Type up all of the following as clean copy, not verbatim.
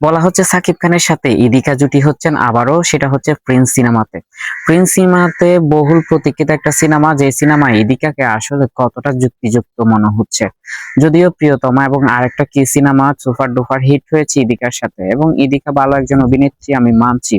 বলা হচ্ছে সাকিব খানের সাথে ইদিকা জুটি হচ্ছেন আবারও, সেটা হচ্ছে প্রিন্স সিনেমাতে। প্রিন্স সিনেমাতে বহুল প্রতীক্ষিত একটা সিনেমা, যে সিনেমা ইদিকাকে আসলে কতটা যুক্তিযুক্ত মনে হচ্ছে। যদিও প্রিয়তমা এবং আরেকটা কি সিনেমা সুপার ডুপার হিট হয়েছে ইদিকার সাথে, এবং ইদিকা ভালো একজন অভিনেত্রী আমি মানছি,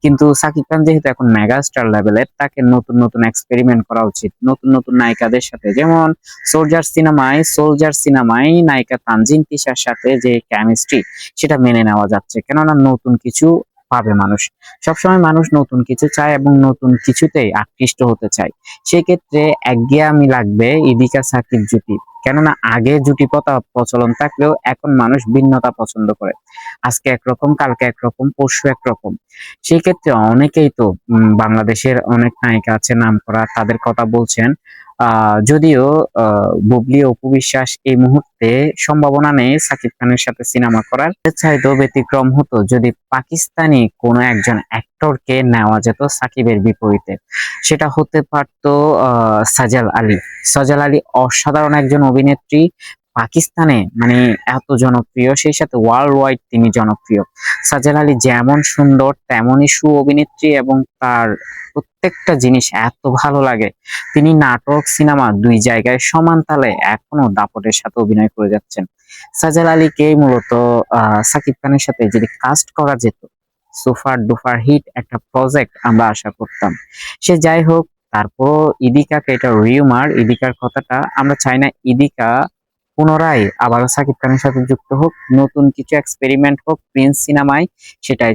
কিন্তু সাকিব খান যেহেতু এখন মেগা স্টার লেভেলের, তাকে নতুন নতুন এক্সপেরিমেন্ট করা উচিত নতুন নতুন নায়িকাদের সাথে। যেমন সোলজার সিনেমায় নায়িকা তানজিন তিশার সাথে যে কেমিস্ট্রি, সেটা মেনে নেওয়া যাচ্ছে, কেননা নতুন কিছু পাবে মানুষ। সবসময় মানুষ নতুন কিছু চায় এবং নতুন কিছুতেই আকৃষ্ট হতে চায়। সেক্ষেত্রে একঘেয়েমি লাগবে ইদিকা সাকিব জুটি, কেননা আগে জুটি পতা প্রচলন থাকলেও এখন মানুষ ভিন্নতা পছন্দ করে। আজকে একরকম, কালকে একরকম, পরশু একরকম। সেই ক্ষেত্রে অনেকেই তো বাংলাদেশের অনেক নায়িকা আছে নামকরা, তাদের কথা বলছেন। যদিও বুবলি অপু বিশ্বাস এই মুহূর্তে সম্ভাবনা নেই সাকিব খানের সাথে সিনেমা করার। চাইতেও ব্যতিক্রম হতো যদি পাকিস্তানি কোনো একজন অ্যাক্টরকে নেওয়া যেত সাকিবের বিপরীতে। সেটা হতে পারতো সাজাল আলী। সাজাল আলী অসাধারণ একজন অভিনেত্রী, পাকিস্তানে মানে এত জনপ্রিয়, সেই সাথে ওয়ার্ল্ড ওয়াইড তিনি জনপ্রিয়। সাজাল আলী যেমন সুন্দর তেমনই অভিনেত্রী, এবং তার প্রত্যেকটা জিনিস এত ভালো লাগে। তিনি নাটক সিনেমা দুই জায়গায় সমান তালে এখনো দাপটের সাথে অভিনয় করে যাচ্ছেন। সাজাল আলীকে মূলত সাকিব খানের সাথে যদি কাস্ট করা যেত, সুপার ডুপার হিট একটা প্রজেক্ট আমরা আশা করতাম। সে যাই হোক, তারপর ইদিকাকে, এটা রিউমার, ইদিকার কথাটা আমরা চাই না ইদিকা পুনরায় আবারও সাকিব খানের সাথে যুক্ত হোক, নতুন কিছু এক্সপেরিমেন্ট হোক প্রিন্স সিনেমায়, সেটাই